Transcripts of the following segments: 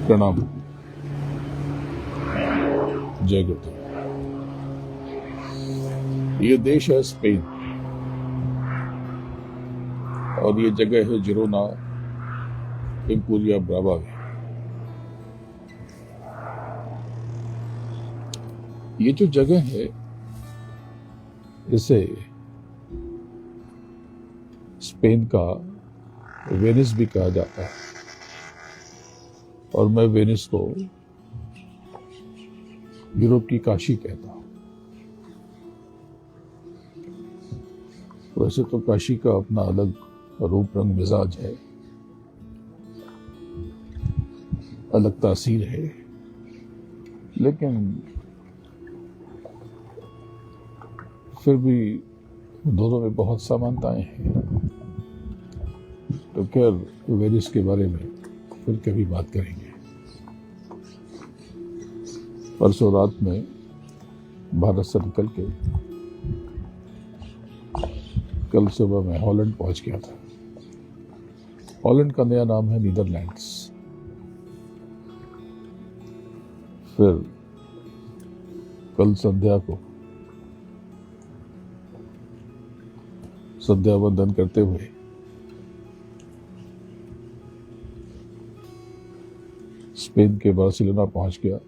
प्रणाम। जय गुरु। ये देश है स्पेन और ये जगह है जिरोना एम्पुरिया ब्रावा में। ये जो जगह है इसे स्पेन का वेनिस भी कहा जाता है और मैं वेनिस को यूरोप की काशी कहता हूं। वैसे तो काशी का अपना अलग रूप रंग मिजाज है, अलग तासीर है, लेकिन फिर भी दोनों में बहुत समानताएं हैं। तो खैर वेनिस के बारे में फिर कभी बात करेंगे। परसों रात में भारत से निकल के कल सुबह मैं हॉलैंड पहुंच गया था। हॉलैंड का नया नाम है नीदरलैंड्स। फिर कल संध्या को संध्या वंदन करते हुए स्पेन के बार्सिलोना पहुंच गया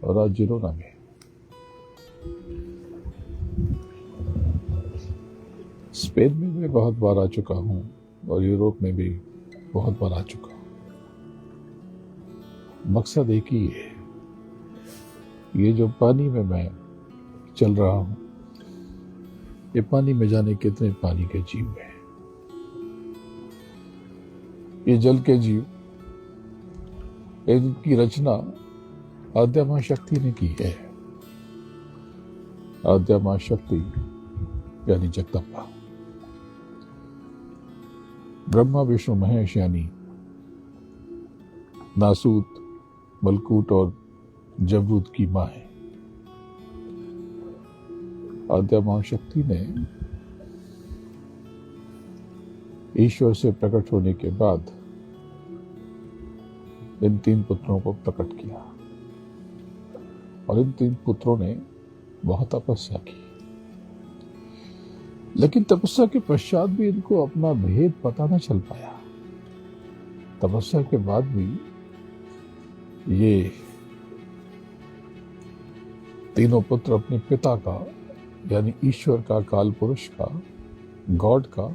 और आज जिरोना में। स्पेन में मैं बहुत बार आ चुका हूं और यूरोप में भी बहुत बार आ चुका हूं। मकसद एक ही है, ये जो पानी में मैं चल रहा हूं, ये पानी में जाने कितने पानी के जीव हैं। ये जल के जीव, इनकी रचना आद्या मां शक्ति ने की है। आद्या मां शक्ति यानी जगदम्बा, ब्रह्मा विष्णु महेश यानी नासूत, मलकूट और जबरूत की मां है। आद्या मां शक्ति ने ईश्वर से प्रकट होने के बाद इन तीन पुत्रों को प्रकट किया और इन तीन पुत्रों ने बहुत तपस्या की, लेकिन तपस्या के पश्चात भी इनको अपना भेद पता न चल पाया। तपस्या के बाद भी ये तीनों पुत्र अपने पिता का यानी ईश्वर का, काल पुरुष का, गॉड का,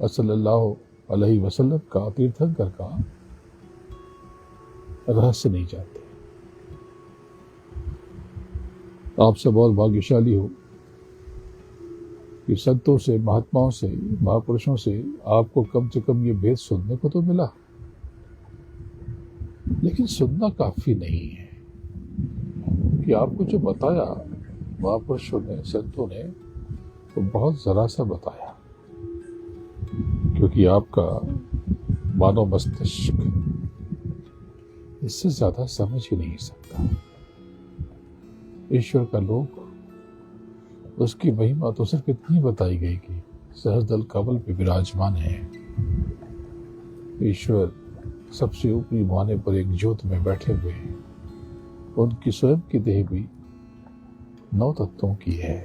सल्लल्लाहु अलैहि वसल्लम का, तीर्थंकर का रहस्य नहीं जानते। आप सब बहुत भाग्यशाली हो कि संतों से, महात्माओं से, महापुरुषों से आपको कम से कम ये भेद सुनने को तो मिला, लेकिन सुनना काफी नहीं है कि आपको जो बताया महापुरुषों ने, संतों ने, वो बहुत जरा सा बताया, क्योंकि आपका मानव मस्तिष्क इससे ज्यादा समझ ही नहीं सकता। ईश्वर का लोक, उसकी महिमा तो सिर्फ इतनी बताई गई कि सहस्रदल कमल पे विराजमान है। ईश्वर सबसे ऊपरी माने पर एक ज्योत में बैठे हुए हैं। उनकी स्वयं की देह भी 9 तत्वों की है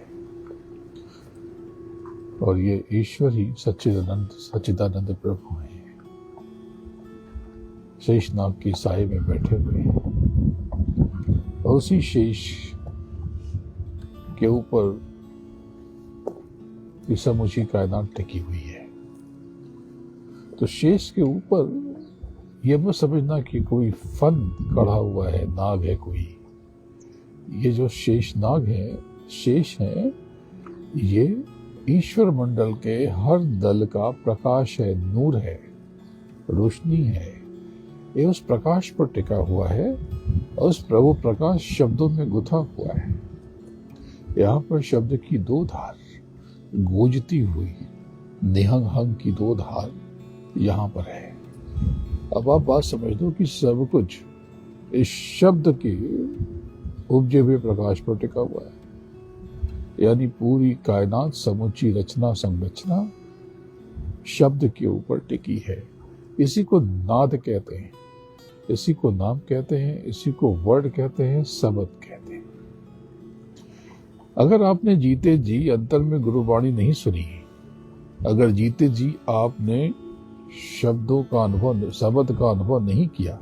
और ये ईश्वर ही सच्चिदानंद प्रभु हैं। शेषनाग की साए में बैठे हुए हैं और उसी शेष के ऊपर ये समूची कायनात टिकी हुई है। तो शेष के ऊपर ये मत समझना कि कोई फन कड़ा हुआ है, नाग है कोई। ये जो शेष नाग है, शेष है, ये ईश्वर मंडल के हर दल का प्रकाश है, नूर है, रोशनी है। ये उस प्रकाश पर टिका हुआ है और उस प्रभु प्रकाश शब्दों में गुथा हुआ है। यहाँ पर शब्द की 2 धार गूंजती हुई, निहंग हंग की 2 धार यहाँ पर है। अब आप बात समझ दो कि सब कुछ इस शब्द के उपजे हुए प्रकाश पर टिका हुआ है, यानी पूरी कायनात, समूची रचना संरचना शब्द के ऊपर टिकी है। इसी को नाद कहते हैं। इसी को नाम कहते हैं, इसी को वर्ड कहते हैं, शब्द कहते हैं। अगर आपने जीते जी अंतर में गुरुवाणी नहीं सुनी, अगर जीते जी आपने शब्दों का अनुभव, शब्द का अनुभव नहीं किया,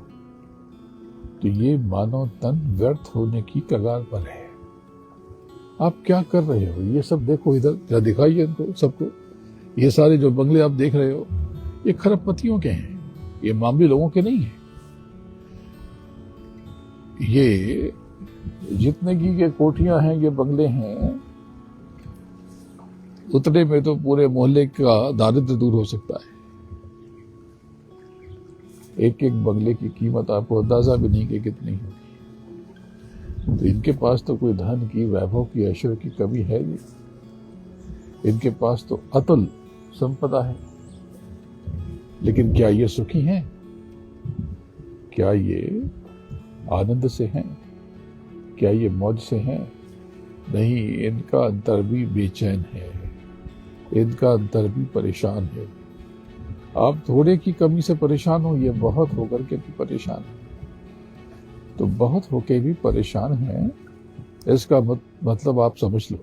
तो ये मानव तन व्यर्थ होने की कगार पर है। आप क्या कर रहे हो? ये सब देखो, इधर क्या दिखाइए इनको सबको। ये सारे जो बंगले आप देख रहे हो, ये खरबपतियों के हैं, ये मामूली लोगों के नहीं है। ये जितने की ये कोठियां हैं, ये बंगले हैं, उतने में तो पूरे मोहल्ले का दारिद्र्य दूर हो सकता है। एक एक बंगले की कीमत आपको अंदाजा भी नहीं कि कितनी होगी। तो इनके पास तो कोई धन की, वैभव की, ऐश्वर्य की कमी है नहीं। इनके पास तो अतुल संपदा है। लेकिन क्या ये सुखी हैं? क्या ये आनंद से हैं? क्या ये मौज से हैं? नहीं, इनका अंतर भी बेचैन है, इनका अंतर भी परेशान है। आप थोड़े की कमी से परेशान हो, ये बहुत होकर के भी परेशान है। तो बहुत होके भी परेशान है, इसका मतलब आप समझ लो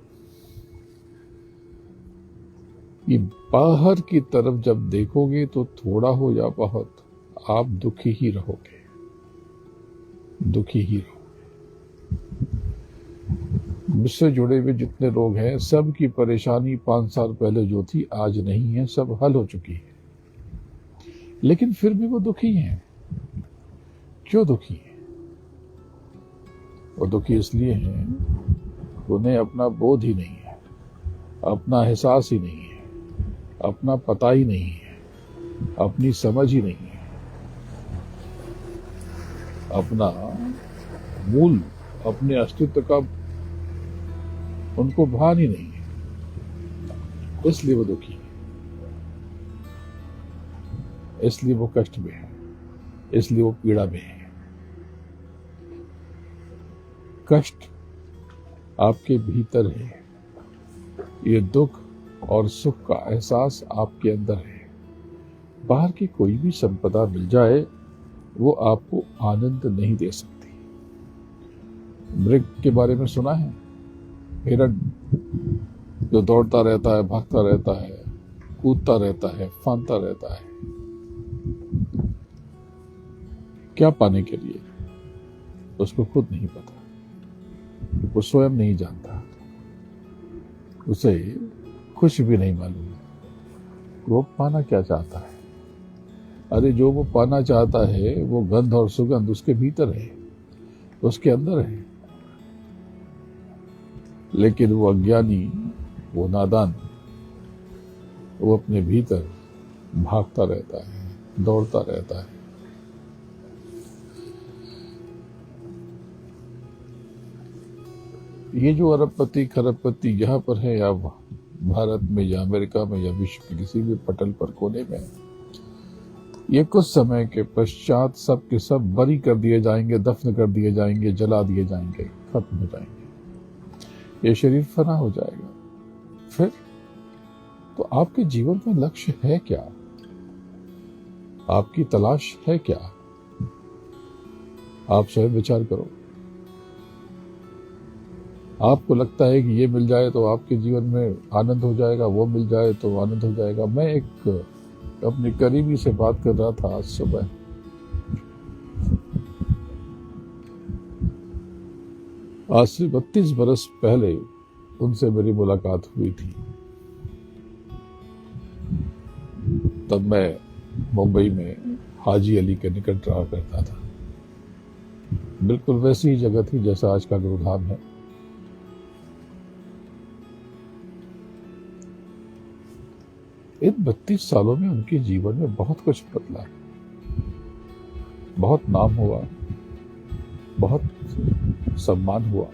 कि बाहर की तरफ जब देखोगे तो थोड़ा हो या बहुत, आप दुखी ही रहोगे, दुखी ही रहोगे। मुझसे जुड़े हुए जितने लोग हैं, सब की परेशानी 5 साल पहले जो थी आज नहीं है, सब हल हो चुकी है। लेकिन फिर भी वो दुखी हैं। क्यों दुखी हैं? वो दुखी इसलिए हैं, उन्हें अपना बोध ही नहीं है, अपना एहसास ही नहीं है, अपना पता ही नहीं है, अपनी समझ ही नहीं है, अपना मूल, अपने अस्तित्व का उनको भान ही नहीं है। इसलिए वो दुखी है, इसलिए वो कष्ट में है, इसलिए वो पीड़ा में है। कष्ट आपके भीतर है, ये दुख और सुख का एहसास आपके अंदर है। बाहर की कोई भी संपदा मिल जाए, वो आपको आनंद नहीं दे सकती। मृग के बारे में सुना है? हिरण जो दौड़ता रहता है, भागता रहता है, कूदता रहता है, फांदता रहता है, क्या पाने के लिए? उसको खुद नहीं पता, वो स्वयं नहीं जानता, उसे कुछ भी नहीं मालूम वो पाना क्या चाहता है। अरे जो वो पाना चाहता है, वो गंध और सुगंध उसके भीतर है, उसके अंदर है। लेकिन वो अज्ञानी, वो नादान, वो अपने भीतर भागता रहता है, दौड़ता रहता है। ये जो अरबपति खरबपति यहाँ पर है, या भारत में या अमेरिका में या विश्व के किसी भी पटल पर कोने में, ये कुछ समय के पश्चात सब के सब बरी कर दिए जाएंगे, दफन कर दिए जाएंगे, जला दिए जाएंगे, खत्म हो जाएंगे। ये शरीर फना हो जाएगा। फिर तो आपके जीवन का लक्ष्य है क्या? आपकी तलाश है क्या? आप स्वयं विचार करो। आपको लगता है कि ये मिल जाए तो आपके जीवन में आनंद हो जाएगा, वो मिल जाए तो आनंद हो जाएगा। मैं एक अपने करीबी से बात कर रहा था आज सुबह। आज से 32 बरस पहले उनसे मेरी मुलाकात हुई थी। तब मैं मुंबई में हाजी अली के निकट रहा करता था। बिल्कुल वैसी ही जगह थी जैसा आज का गुरुधाम है। इन 32 सालों में उनके जीवन में बहुत कुछ बदला, बहुत नाम हुआ, बहुत सम्मान हुआ,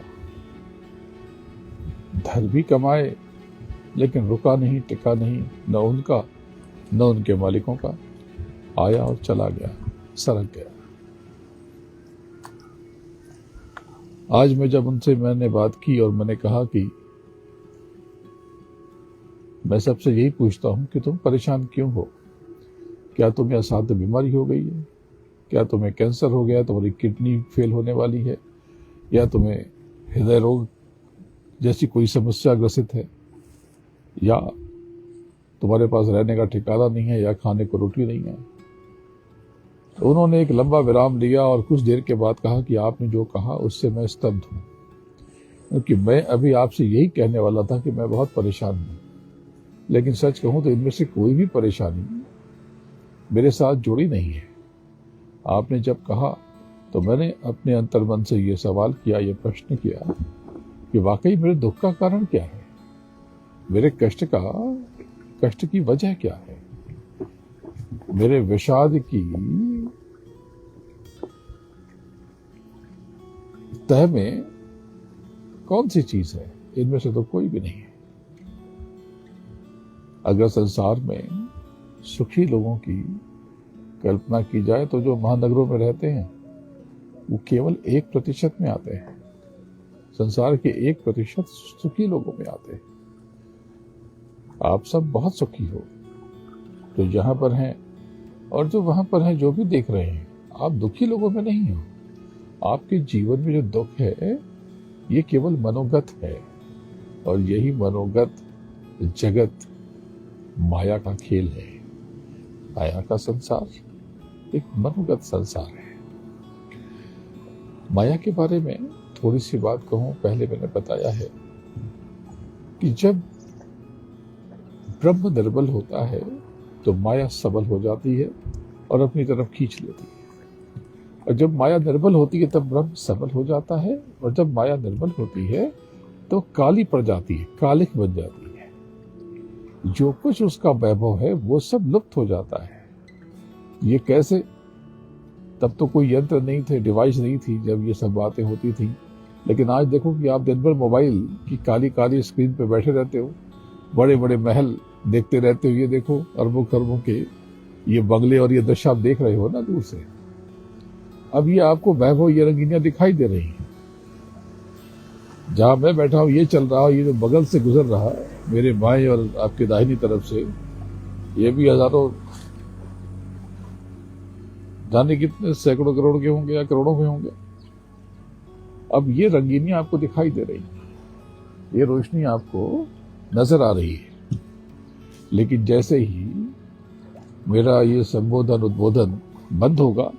धन भी कमाए, लेकिन रुका नहीं, टिका नहीं, न उनका न उनके मालिकों का। आया और चला गया, सरक गया। आज मैं जब उनसे मैंने बात की और मैंने कहा कि मैं सबसे यही पूछता हूं कि तुम परेशान क्यों हो? क्या तुम्हें असाध्य बीमारी हो गई है? क्या तुम्हें कैंसर हो गया, तुम्हारी किडनी फेल होने वाली है, या तुम्हें हृदय रोग जैसी कोई समस्या ग्रसित है, या तुम्हारे पास रहने का ठिकाना नहीं है, या खाने को रोटी नहीं है। तो उन्होंने एक लंबा विराम लिया और कुछ देर के बाद कहा कि आपने जो कहा उससे मैं स्तब्ध हूं, क्योंकि मैं अभी आपसे यही कहने वाला था कि मैं बहुत परेशान हूं, लेकिन सच कहूं तो इनमें से कोई भी परेशानी मेरे साथ जुड़ी नहीं है। आपने जब कहा तो मैंने अपने अंतर्मन से ये सवाल किया, ये प्रश्न किया कि वाकई मेरे दुख का कारण क्या है, मेरे कष्ट की वजह क्या है, मेरे विषाद की तह में कौन सी चीज है। इनमें से तो कोई भी नहीं है। अगर संसार में सुखी लोगों की कल्पना की जाए तो जो महानगरों में रहते हैं वो केवल 1% में आते हैं। संसार के 1% सुखी लोगों में आते हैं। आप सब बहुत सुखी हो जो यहाँ पर हैं, और जो वहां पर हैं जो भी देख रहे हैं। आप दुखी लोगों में नहीं हो। आपके जीवन में जो दुख है ये केवल मनोगत है, और यही मनोगत जगत माया का खेल है। माया का संसार एक मनोगत संसार है। माया के बारे में थोड़ी सी बात कहूं, पहले मैंने बताया है कि जब ब्रह्म निर्बल होता है तो माया सबल हो जाती है और अपनी तरफ खींच लेती है, और जब माया निर्बल होती है तब ब्रह्म सबल हो जाता है, और जब माया निर्बल होती है तो काली पड़ जाती है, कालिक बन जाती है। जो कुछ उसका वैभव है वो सब लुप्त हो जाता है। ये कैसे? तब तो कोई यंत्र नहीं थे, डिवाइस नहीं थी जब ये सब बातें होती थी। लेकिन आज देखो कि आप दिन भर मोबाइल की काली काली स्क्रीन पे बैठे रहते हो, बड़े बड़े महल देखते रहते हो। ये देखो अरबों खरबों के ये बंगले और ये दृश्य आप देख रहे हो ना दूर से। अब ये आपको वैभव, ये रंगीनियां दिखाई दे रही हैं। जहां मैं बैठा हूं ये चल रहा है, ये जो बगल से गुजर रहा है मेरे बाएं और आपके दाहिनी तरफ से, ये भी हजारों, जाने कितने सैकड़ों करोड़ के होंगे या करोड़ों के होंगे। अब ये रंगीनियां आपको दिखाई दे रही हैं, ये रोशनी आपको नजर आ रही है। लेकिन जैसे ही मेरा ये संबोधन उद्बोधन बंद होगा,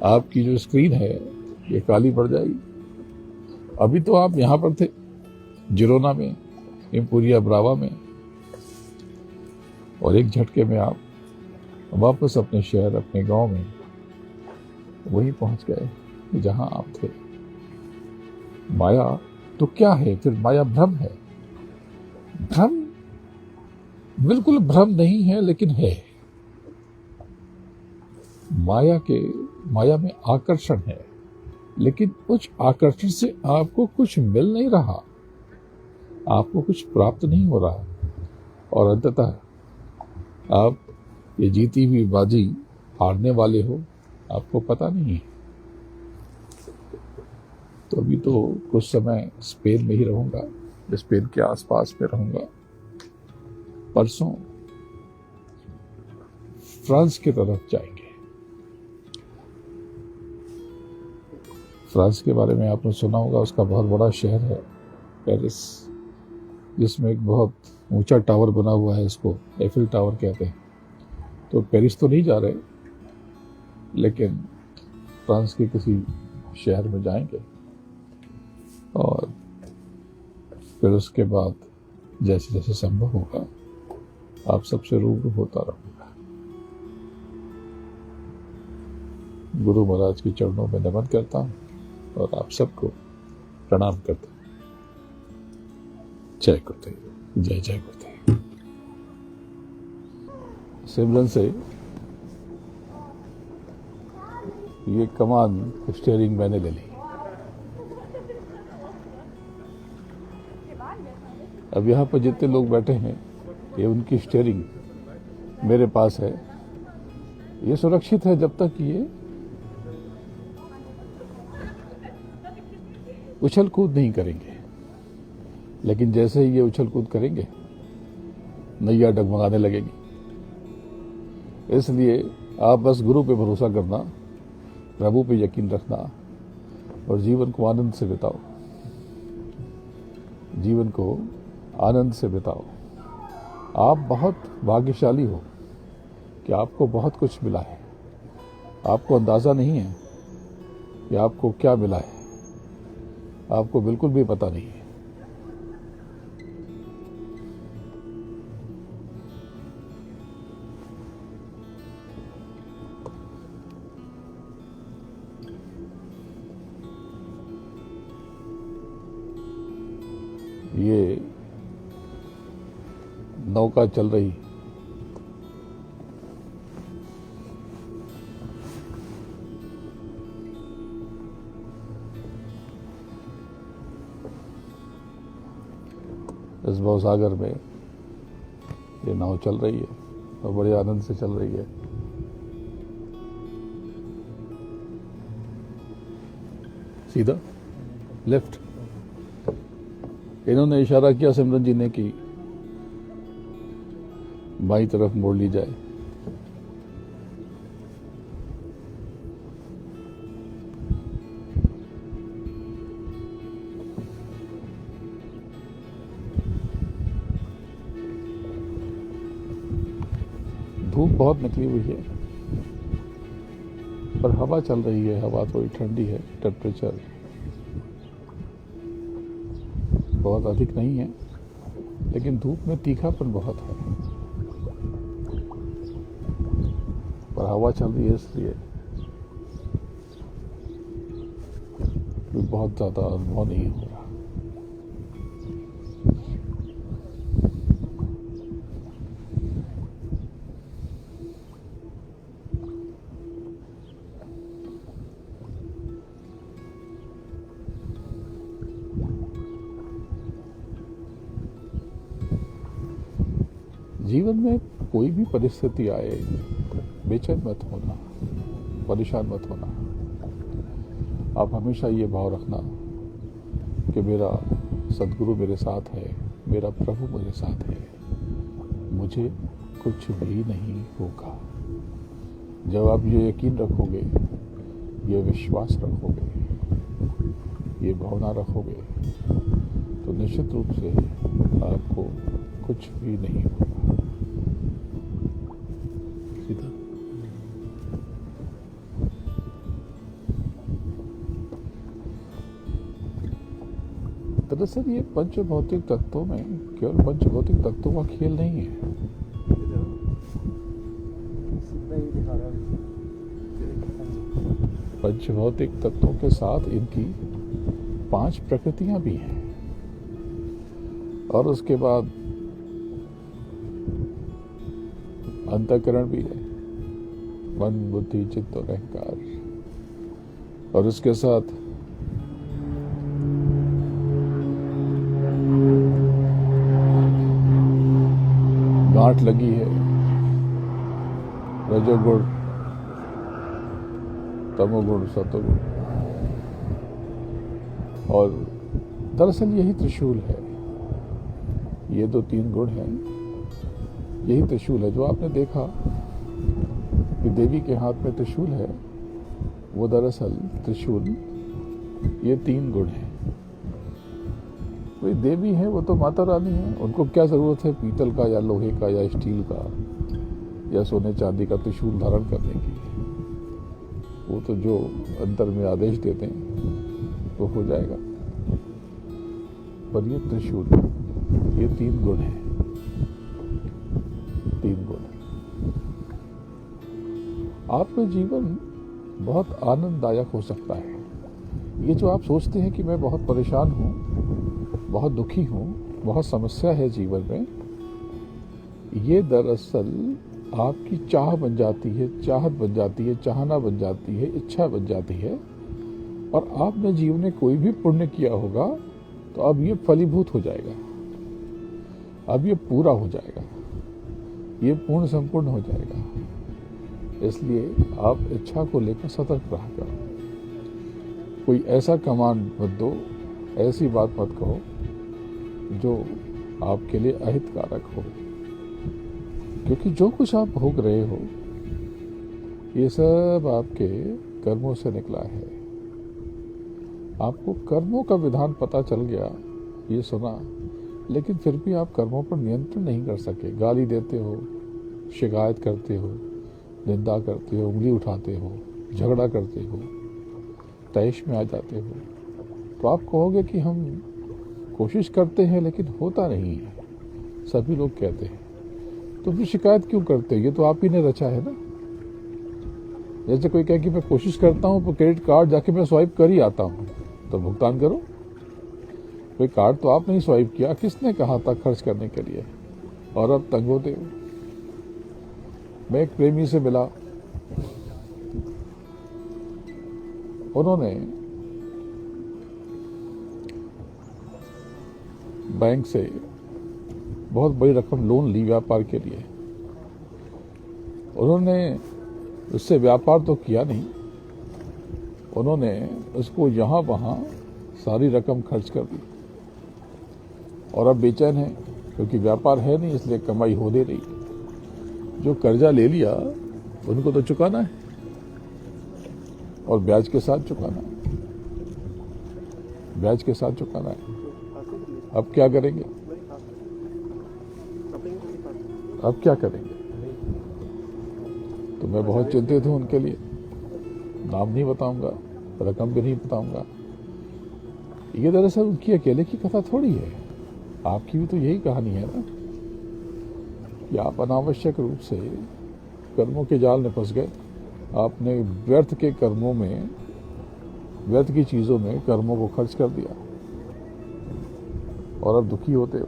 आपकी जो स्क्रीन है ये काली पड़ जाएगी। अभी तो आप यहां पर थे जिरोना में, इम्पुरिया ब्रावा में, और एक झटके में आप वापस अपने शहर, अपने गांव में वहीं पहुंच गए जहां आप थे। माया तो क्या है फिर? माया भ्रम है। भ्रम बिल्कुल भ्रम नहीं है, लेकिन है। माया में आकर्षण है, लेकिन उस आकर्षण से आपको कुछ मिल नहीं रहा, आपको कुछ प्राप्त नहीं हो रहा, और अंततः आप ये जीती हुई बाजी हारने वाले हो, आपको पता नहीं है। तो अभी तो कुछ समय स्पेन में ही रहूंगा, स्पेन के आसपास में रहूंगा। परसों फ्रांस की तरफ जाएंगे। फ्रांस के बारे में आपने सुना होगा, उसका बहुत बड़ा शहर है पेरिस, जिसमें एक बहुत ऊंचा टावर बना हुआ है, इसको एफिल टावर कहते हैं। तो पेरिस तो नहीं जा रहे, लेकिन फ्रांस के किसी शहर में जाएंगे, और फिर उसके बाद जैसे जैसे संभव होगा आप सबसे रूबरू होता रहूंगा। गुरु महाराज के चरणों में नमन करता हूं और आप सबको प्रणाम करता हूं। जय गुरुदेव, जय जय गुरुदेव। सिमरन से ये कमान स्टीयरिंग मैंने ले ली। अब यहाँ पर जितने लोग बैठे हैं ये उनकी स्टीयरिंग मेरे पास है। ये सुरक्षित है जब तक ये उछल कूद नहीं करेंगे, लेकिन जैसे ही ये उछल कूद करेंगे नैया डगमगाने लगेगी। इसलिए आप बस गुरु पे भरोसा करना, प्रभु पे यकीन रखना और जीवन को आनंद से बिताओ, जीवन को आनंद से बिताओ। आप बहुत भाग्यशाली हो कि आपको बहुत कुछ मिला है। आपको अंदाजा नहीं है कि आपको क्या मिला है, आपको बिल्कुल भी पता नहीं है। ये नौका चल रही, इस भवसागर में ये नाव चल रही है और बड़े आनंद से चल रही है। सीधा लेफ्ट। इन्होंने इशारा किया सिमरन जी ने कि बाईं तरफ मोड़ ली जाए। धूप बहुत निकली हुई है पर हवा चल रही है। हवा थोड़ी ठंडी है, टेम्परेचर बहुत अधिक नहीं है, लेकिन धूप में तीखापन बहुत है। पर हवा चल रही है इसलिए बहुत ज्यादा अनुभव नहीं हो रहा। जीवन में कोई भी परिस्थिति आए, बेचैन मत होना, परेशान मत होना। आप हमेशा ये भाव रखना कि मेरा सद्गुरु मेरे साथ है, मेरा प्रभु मेरे साथ है, मुझे कुछ भी नहीं होगा। जब आप ये यकीन रखोगे, ये विश्वास रखोगे, ये भावना रखोगे, तो निश्चित रूप से आपको कुछ भी नहीं होगा। दरअसल ये पंच भौतिक तत्वों में केवल पंच भौतिक तत्वों का खेल नहीं है। पंच भौतिक तत्वों के साथ इनकी 5 प्रकृतियां भी हैं और उसके बाद अंतःकरण भी है, मन, बुद्धि, चित्त और अहंकार। और उसके साथ गांठ लगी है रजोगुण, तमोगुण, सतोगुण। और दरअसल यही त्रिशूल है। ये जो 3 गुण हैं, यही त्रिशूल है। जो आपने देखा कि देवी के हाथ में त्रिशूल है, वो दरअसल त्रिशूल ये 3 गुण है। कोई देवी है, वो तो माता रानी है। उनको क्या जरूरत है पीतल का या लोहे का या स्टील का या सोने चांदी का त्रिशूल धारण करने की? वो तो जो अंतर में आदेश देते हैं वो हो जाएगा। पर ये त्रिशूल, ये 3 गुण है, 3 गुण। आपका जीवन बहुत आनंददायक हो सकता है। ये जो आप सोचते हैं कि मैं बहुत परेशान हूं, बहुत दुखी हूं, बहुत समस्या है जीवन में, ये दरअसल आपकी चाह बन जाती है, चाहत बन जाती है, चाहना बन जाती है, इच्छा बन जाती है। और आपने जीवन में कोई भी पुण्य किया होगा तो अब ये फलीभूत हो जाएगा, अब ये पूरा हो जाएगा, ये पूर्ण संपूर्ण हो जाएगा। इसलिए आप इच्छा को लेकर सतर्क रहा करो। कोई ऐसा कमांड मत दो, ऐसी बात मत कहो जो आपके लिए अहितकारक हो, क्योंकि जो कुछ आप भोग रहे हो ये सब आपके कर्मों से निकला है। आपको कर्मों का विधान पता चल गया, ये सुना, लेकिन फिर भी आप कर्मों पर नियंत्रण नहीं कर सके। गाली देते हो, शिकायत करते हो, निंदा करते हो, उंगली उठाते हो, झगड़ा करते हो, तैश में आ जाते हो। तो आप कहोगे कि हम कोशिश करते हैं लेकिन होता नहीं है, सभी लोग कहते हैं। तो फिर शिकायत क्यों करते हो? ये तो आप ही ने रचा है ना। जैसे कोई कहे कि मैं कोशिश करता हूं पर क्रेडिट कार्ड जाके मैं स्वाइप कर ही आता हूं, तो भुगतान करो। कोई कार्ड तो आप नहीं स्वाइप किया, किसने कहा था खर्च करने के लिए? और अब तंग होते हो। मैं एक प्रेमी से मिला, उन्होंने बैंक से बहुत बड़ी रकम लोन ली व्यापार के लिए। उन्होंने उससे व्यापार तो किया नहीं, उन्होंने उसको यहाँ वहाँ सारी रकम खर्च कर दी और अब बेचैन है, क्योंकि व्यापार है नहीं, इसलिए कमाई हो दे रही। जो कर्जा ले लिया उनको तो चुकाना है और ब्याज के साथ चुकाना है, ब्याज के साथ चुकाना है। अब क्या करेंगे? अब क्या करेंगे? तो मैं बहुत चिंतित हूं उनके लिए। नाम नहीं बताऊंगा, रकम भी नहीं बताऊंगा। ये दरअसल उनकी अकेले की कथा थोड़ी है, आपकी भी तो यही कहानी है ना, कि आप अनावश्यक रूप से कर्मों के जाल में फंस गए। आपने व्यर्थ के कर्मों में, व्यर्थ की चीजों में कर्मों को खर्च कर दिया और अब दुखी होते हो,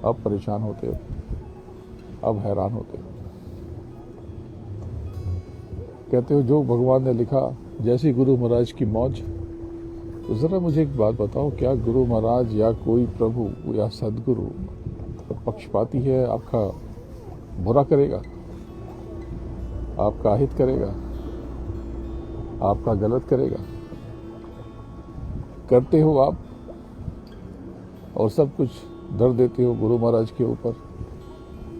अब परेशान होते हो, अब हैरान होते हो। कहते हो जो भगवान ने लिखा, जैसी गुरु महाराज की मौज। तो जरा मुझे एक बात बताओ, क्या गुरु महाराज या कोई प्रभु या सदगुरु पक्षपाती है? आपका बुरा करेगा, आपका हित करेगा, आपका गलत करेगा? करते हो आप और सब कुछ धर देते हो गुरु महाराज के ऊपर,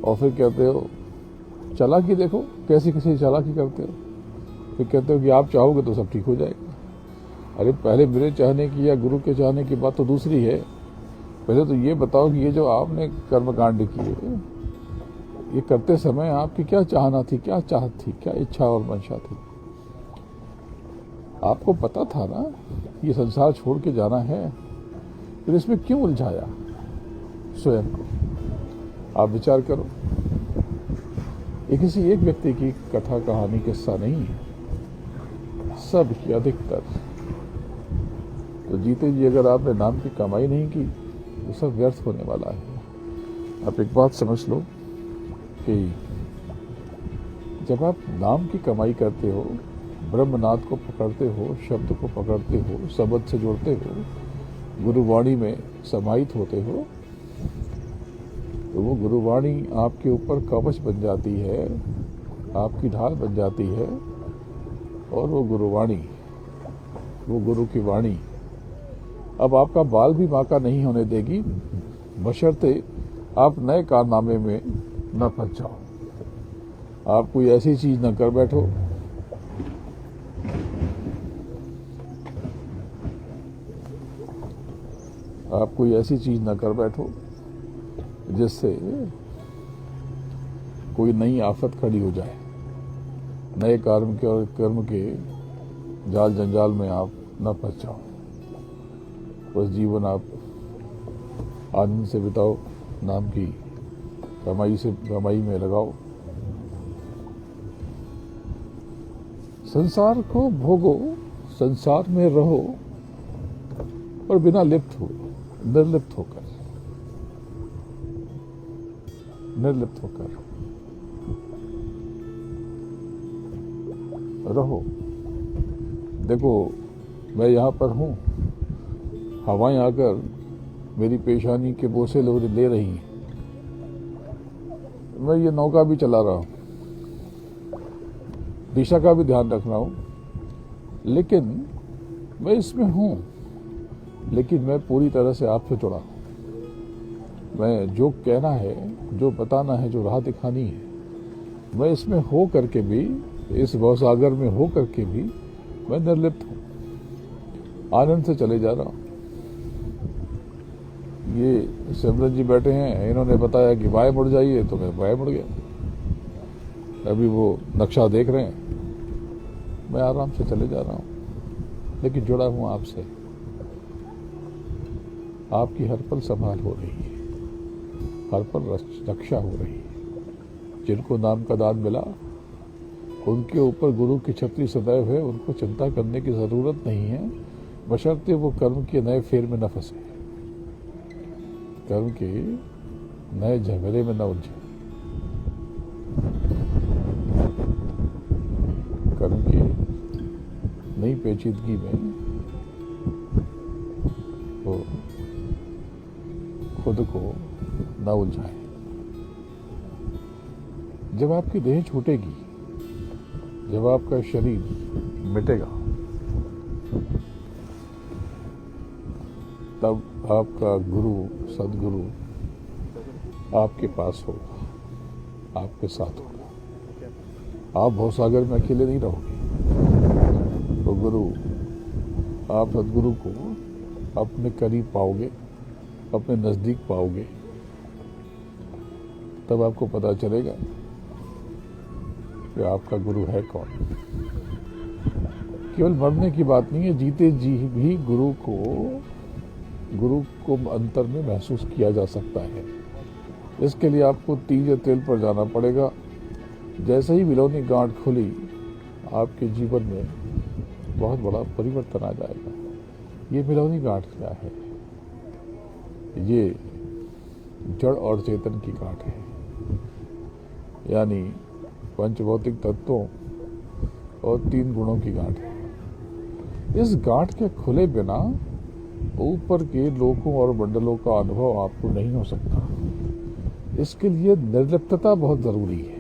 और फिर कहते हो चालाकी देखो, कैसी कैसी चालाकी करते हो। फिर कहते हो कि आप चाहोगे तो सब ठीक हो जाएगा। अरे पहले मेरे चाहने की या गुरु के चाहने की बात तो दूसरी है। पहले तो ये बताओ कि ये जो आपने कर्मकांड किए, ये करते समय आपकी क्या चाहना थी, क्या चाहत थी, क्या इच्छा और मंशा थी? आपको पता था ना ये संसार छोड़ के जाना है, फिर इसमें क्यों उलझाया स्वयं को? आप विचार करो। ये किसी एक व्यक्ति की कथा, कहानी, किस्सा नहीं है, सब की अधिकतर। तो जीते जी अगर आपने नाम की कमाई नहीं की तो सब व्यर्थ होने वाला है। आप एक बात समझ लो कि जब आप नाम की कमाई करते हो, ब्रह्मनाद को पकड़ते हो, शब्द को पकड़ते हो, शब्द से जुड़ते हो, गुरुवाणी में समाहित होते हो, तो वो गुरुवाणी आपके ऊपर कवच बन जाती है, आपकी ढाल बन जाती है। और वो गुरुवाणी, वो गुरु की वाणी अब आपका बाल भी बांका नहीं होने देगी, बशर्ते आप नए कारनामे में न फंस जाओ। आप कोई ऐसी चीज न कर बैठो आप कोई ऐसी चीज न कर बैठो जिससे कोई नई आफत खड़ी हो जाए। नए कर्म के जाल जंजाल में आप न फंस जाओ। बस जीवन आप आनंद से बिताओ, नाम की कमाई में लगाओ, संसार को भोगो, संसार में रहो, और बिना लिप्त हो, निर्लिप्त होकर रहो। देखो मैं यहाँ पर हूँ, हवाएं आकर मेरी पेशानी के बोसे ले रही हैं, मैं ये नौका भी चला रहा हूँ, दिशा का भी ध्यान रख रहा हूँ, लेकिन मैं इसमें हूँ, लेकिन मैं पूरी तरह से आपसे जुड़ा हूँ। मैं जो कहना है, जो बताना है, जो राह दिखानी है, मैं इसमें हो करके भी इस भवसागर में हो करके भी मैं निर्लिप्त हूं, आनंद से चले जा रहा हूं। ये सिमरन जी बैठे हैं, इन्होंने बताया कि बाएं मुड़ जाइए, तो मैं बाएं मुड़ गया। अभी वो नक्शा देख रहे हैं, मैं आराम से चले जा रहा हूं, लेकिन जुड़ा हूं आपसे। आपकी हर पल संभाल हो रही है, हर पल रक्षा हो रही है। जिनको नाम का दान मिला, उनके ऊपर गुरु की छतरी सदैव है, उनको चिंता करने की जरूरत नहीं है, बशर्ते वो कर्म के नए फेर में न फंसे, कर्म के नए झमेले में न उलझे, कर्म की नई पेचीदगी में वो खुद को न उलझाए। जब आपकी देह छूटेगी, जब आपका शरीर मिटेगा, तब आपका गुरु, सदगुरु आपके पास होगा, आपके साथ होगा। आप भवसागर में अकेले नहीं रहोगे। तो गुरु, आप सदगुरु को अपने करीब पाओगे, अपने नजदीक पाओगे, तब आपको पता चलेगा कि आपका गुरु है कौन। केवल मरने की बात नहीं है, जीते जी भी गुरु को अंतर में महसूस किया जा सकता है। इसके लिए आपको तीज तेल पर जाना पड़ेगा। जैसे ही विलोनी गांठ खुली, आपके जीवन में बहुत बड़ा परिवर्तन आ जाएगा। ये विलोनी गांठ क्या है? ये जड़ और चेतन की गांठ है, यानी पंचभौतिक तत्वों और 3 गुणों की गांठ है। इस गांठ के खुले बिना ऊपर के लोकों और मंडलों का अनुभव आपको नहीं हो सकता। इसके लिए निर्लिप्तता बहुत जरूरी है।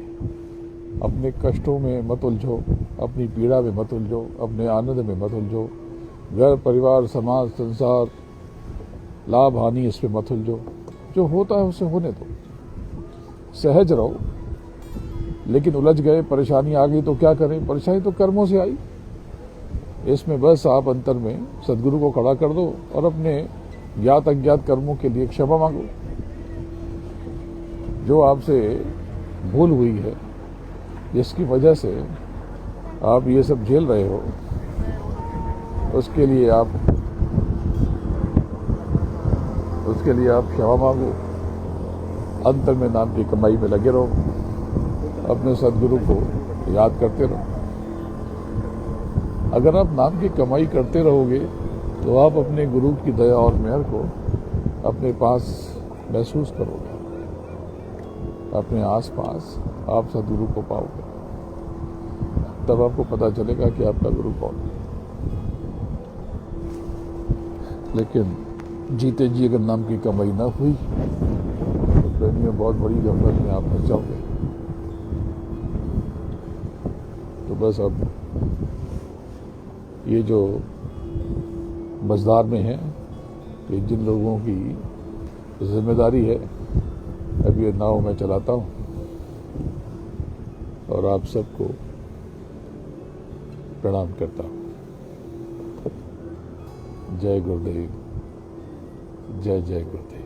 अपने कष्टों में मत उलझो, अपनी पीड़ा में मत उलझो, अपने आनंद में मत उलझो, घर परिवार समाज संसार लाभ हानि इस पे मत उलझो। जो होता है उसे होने दो, सहज रहो। लेकिन उलझ गए, परेशानी आ गई तो क्या करें? परेशानी तो कर्मों से आई। इसमें बस आप अंतर में सदगुरु को खड़ा कर दो और अपने ज्ञात अज्ञात कर्मों के लिए क्षमा मांगो। जो आपसे भूल हुई है, जिसकी वजह से आप ये सब झेल रहे हो, उसके लिए आप क्षमा मांगो। अंतर में नाम की कमाई में लगे रहो, अपने सदगुरु को याद करते रहो। अगर आप नाम की कमाई करते रहोगे तो आप अपने गुरु की दया और मेहर को अपने पास महसूस करोगे, अपने आसपास आप सदगुरु को पाओगे। तब आपको पता चलेगा कि आपका गुरु कौन है। लेकिन जीते जी अगर नाम की कमाई ना हुई तो प्रेमियों बहुत बड़ी गफलत में आप फंस जाओगे। तो बस अब ये जो मझधार में है, ये जिन लोगों की जिम्मेदारी है, अब ये नाव मैं चलाता हूँ और आप सबको प्रणाम करता हूँ। जय गुरुदेव, जय जय गुरुदेव।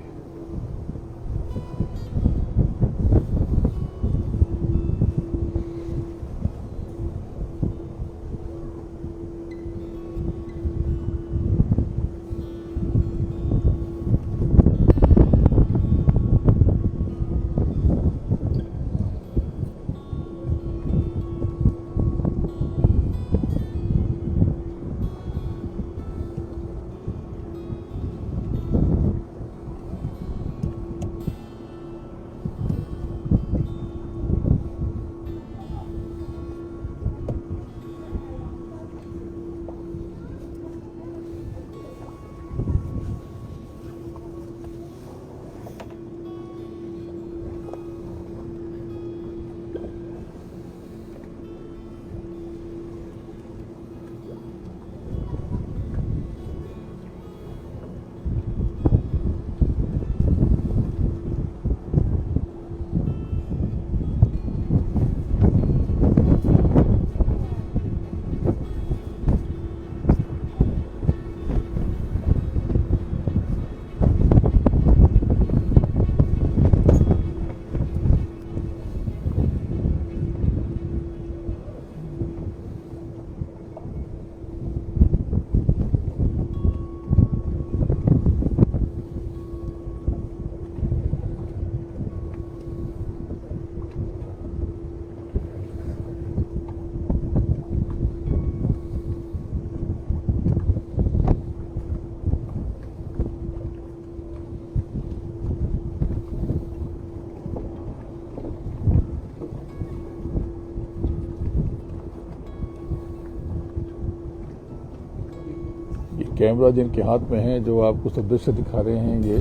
कैमरा जिनके हाथ में है, जो आपको सब दृश्य दिखा रहे हैं, ये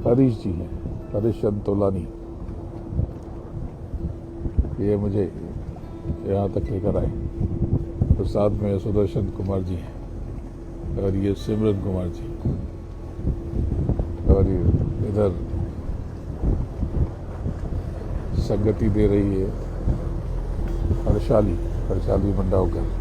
हरीश जी हैं, हरीश चंद तोलानी। ये मुझे यहाँ तक लेकर आए। तो साथ में सुदर्शन कुमार जी हैं और ये सिमरन कुमार जी, और ये इधर संगति दे रही है हर्षाली मंडावकर।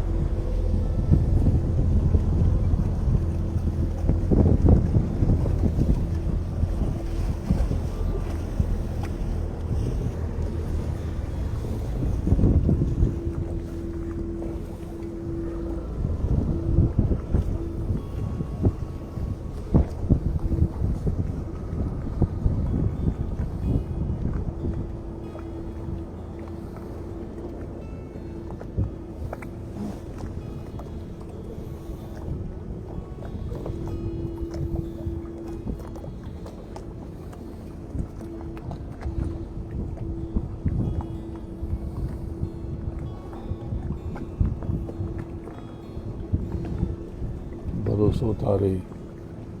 भरोसो थारे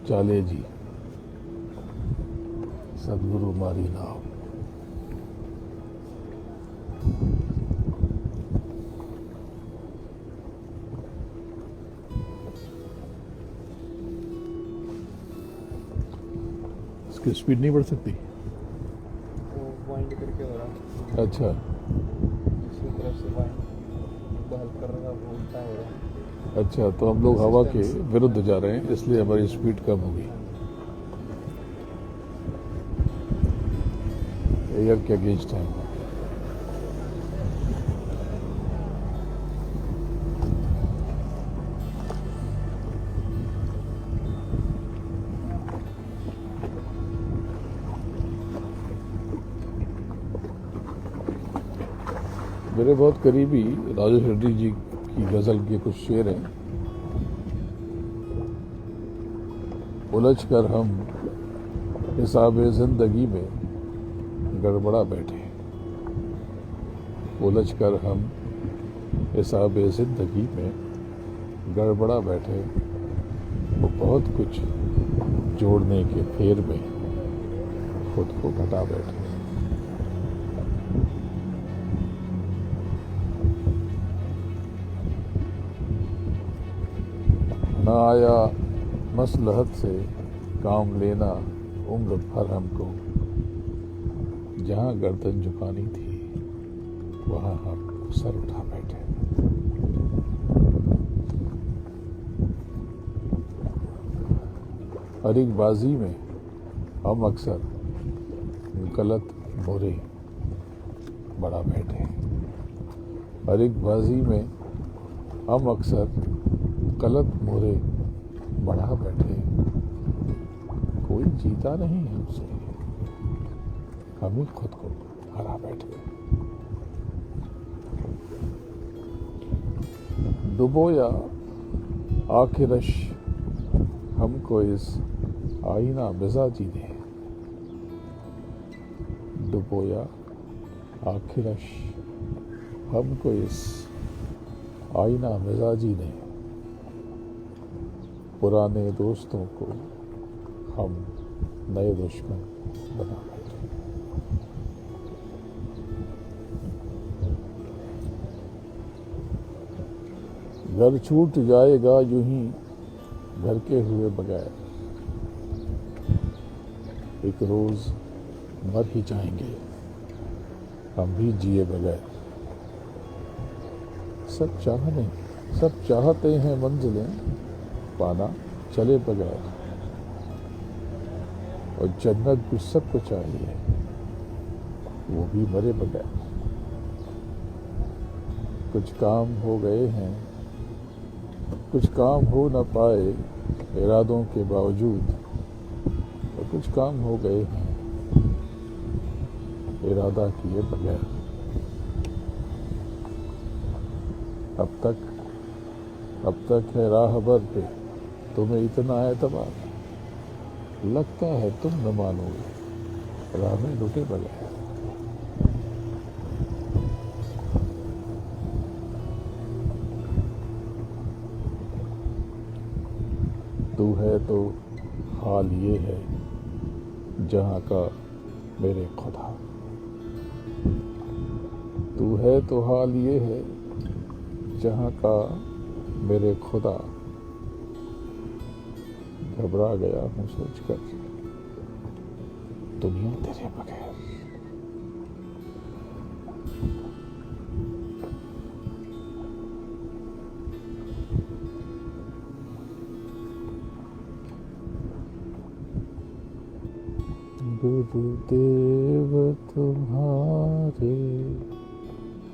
चाले जी, सदगुरु मारी नाम। इसकी स्पीड नहीं बढ़ सकती? वो वाइंड करके हो रहा। अच्छा, दूसरी तरफ से वाइंड बहल कर रहा, वो उल्टा हो रहा। अच्छा, तो हम लोग हवा के विरुद्ध जा रहे हैं, इसलिए हमारी स्पीड कम होगी। एयर के अगेंस्ट है। मेरे बहुत करीबी राजेश रेड्डी जी की गजल के कुछ शेर हैं। उलझ कर हम हिसाबे जिंदगी में गड़बड़ा बैठे, उलझ कर हम हिसाबे जिंदगी में गड़बड़ा बैठे, वो बहुत कुछ जोड़ने के फेर में खुद को घटा बैठे। न आया मसलहत से काम लेना उम्र भर हमको, जहाँ गर्दन झुकानी थी वहाँ हम सर उठा बैठे। हर एक बाजी में हम अक्सर गलत मोरे बड़ा बैठे। हर एक बाजी में हम अक्सर गलत मोरे बढ़ा बैठे। कोई जीता नहीं हमसे, हम ही खुद को हरा बैठे। डुबोया आखिरश हमको इस आईना मिजाजी ने, डुबोया आखिरश हमको इस आईना मिजाजी ने, पुराने दोस्तों को हम नए दुश्मन बना बैठे। घर छूट जाएगा यूं ही घर के हुए बगैर, एक रोज मर ही जाएंगे हम भी जिए बगैर। सब चाहते हैं मंजिलें पाना चले बगैर, और जन्नत भी सबको चाहिए वो भी मरे बगैर। कुछ काम हो गए हैं, कुछ काम हो न पाए इरादों के बावजूद, और कुछ काम हो गए हैं इरादा किए बगैर। अब तक है राहबर पे तुम्हें इतना एतबार, लगता है तुम न मानोगे राह में लुटे बगैर। तू है तो हाल ये है जहाँ का मेरे खुदा, तू है तो हाल ये है जहाँ का मेरे खुदा, घबरा गया हूँ सोचकर दुनिया तेरे बगैर। गुरुदेव तुम्हारे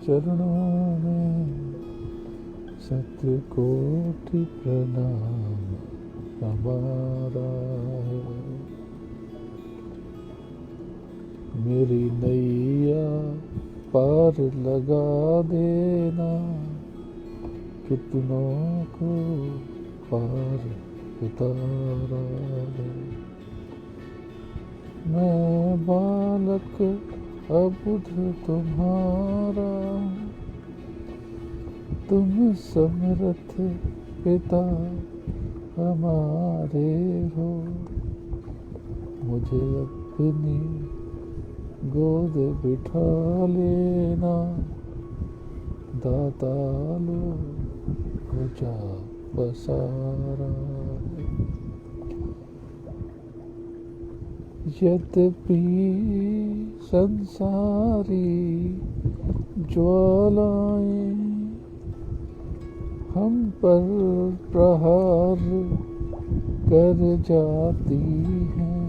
चरणों में शतकोटि प्रणाम हमारा है। मेरी नैया पार लगा देना, कितनों को पार उतारा है। मैं बालक अबुध तुम्हारा, तुम समर्थ पिता हमारे हो। मुझे अपनी गोद बिठा लेना, दाता लो हो जा पसारा। यद्यपि संसारी ज्वालाएं हम पर प्रहार कर जाती हैं।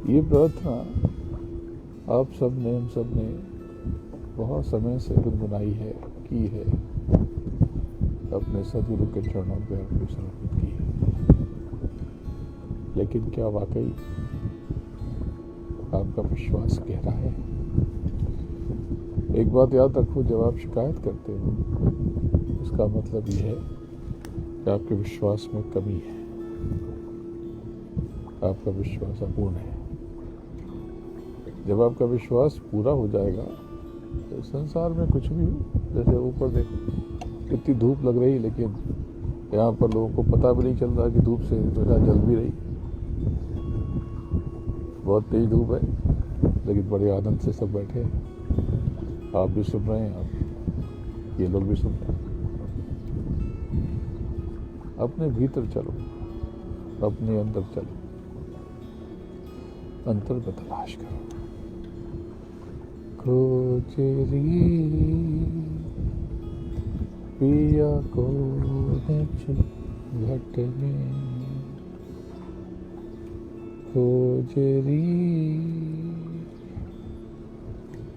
ये प्रार्थना आप सब ने, हम सब ने बहुत समय से गुनगुनाई है, की है, अपने सदगुरु के चरणों पर अपनी समर्पित की है। लेकिन क्या वाकई आपका विश्वास गहरा है? एक बात याद रखो, जब आप शिकायत करते हो इसका मतलब यह है कि आपके विश्वास में कमी है, आपका विश्वास अपूर्ण है। जब आपका विश्वास पूरा हो जाएगा तो संसार में कुछ भी हो, जैसे ऊपर देखो कितनी धूप लग रही, लेकिन यहाँ पर लोगों को पता भी नहीं चल रहा कि धूप से त्वचा जल भी रही। बहुत तेज धूप है, लेकिन बड़े आनंद से सब बैठे हैं। आप भी सुन रहे हैं, आप ये लोग भी सुन रहे हैं। अपने भीतर चलो, अपने अंदर चलो, अंतर में तलाश करो। खोजरी पिया को घट में, खोजरी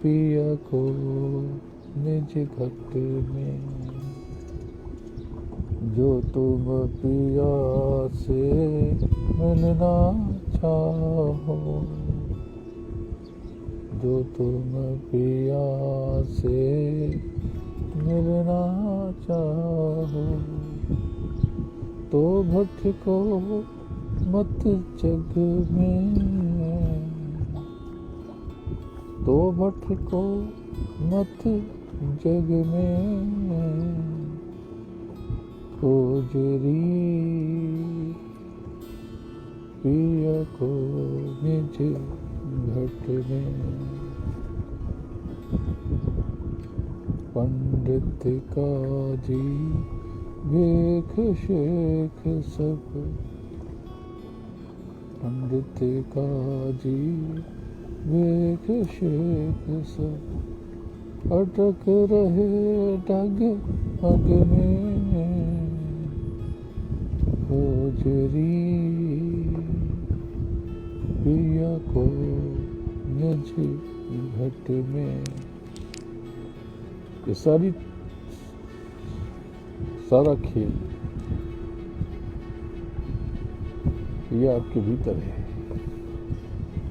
पिया को निज घट में। जो तुम पिया से मिलना चाहो, जो तुम पिया से मिलना चाहो, तो भटको मत जग में, तो भटको मत जग में। खोजरी पिया को निज घट में। पंडित काजी भेख शेख सब, पंडित काजी भेख शेख सब, अटक रहे डग मग में। खोजरी पिया को निज घट में। ये सारा खेल ये आपके भीतर है।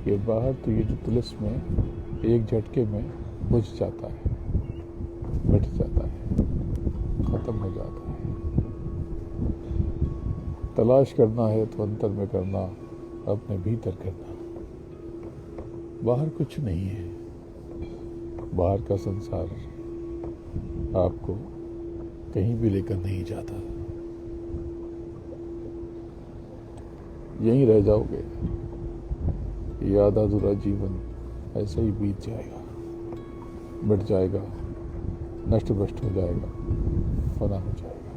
ये बाहर तो ये जो तिलिस्म में एक झटके में बुझ जाता है, मिट जाता है, खत्म हो जाता है। तलाश करना है तो अंतर में करना, अपने भीतर करना। बाहर कुछ नहीं है, बाहर का संसार आपको कहीं भी लेकर नहीं जाता। यहीं रह जाओगे। ये आधा अधूरा जीवन ऐसे ही बीत जाएगा, मिट जाएगा, नष्ट भ्रष्ट हो जाएगा, फना हो जाएगा।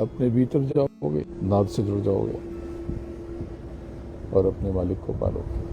अपने भीतर जाओगे, नाद से जुड़ जाओगे और अपने मालिक को पालोगे।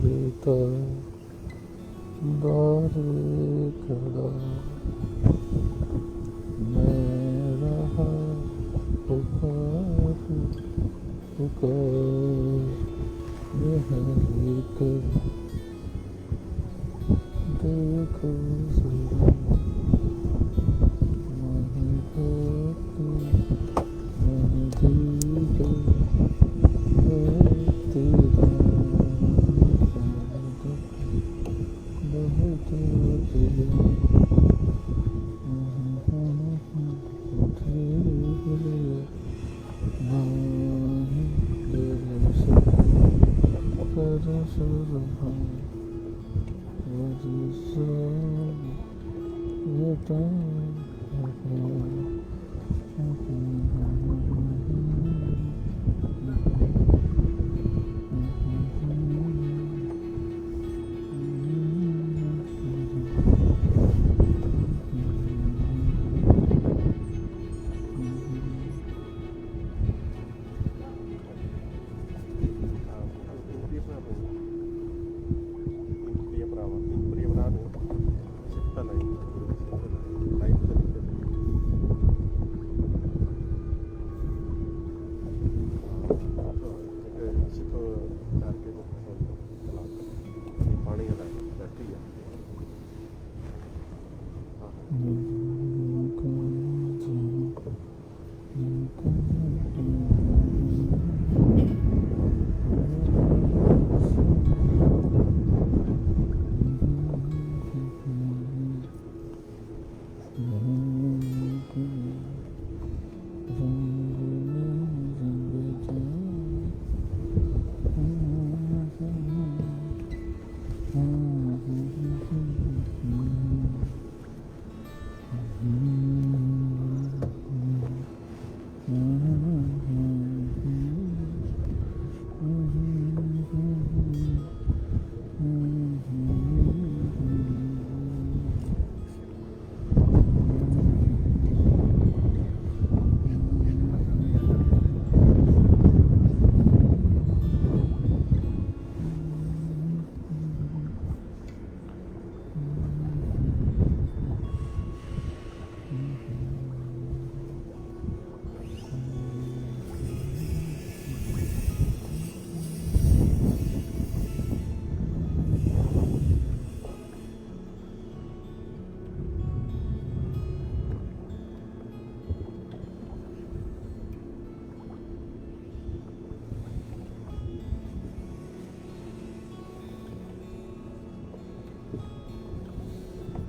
देता बार खड़ा मैं रहा पुकार कर देखो जरा What is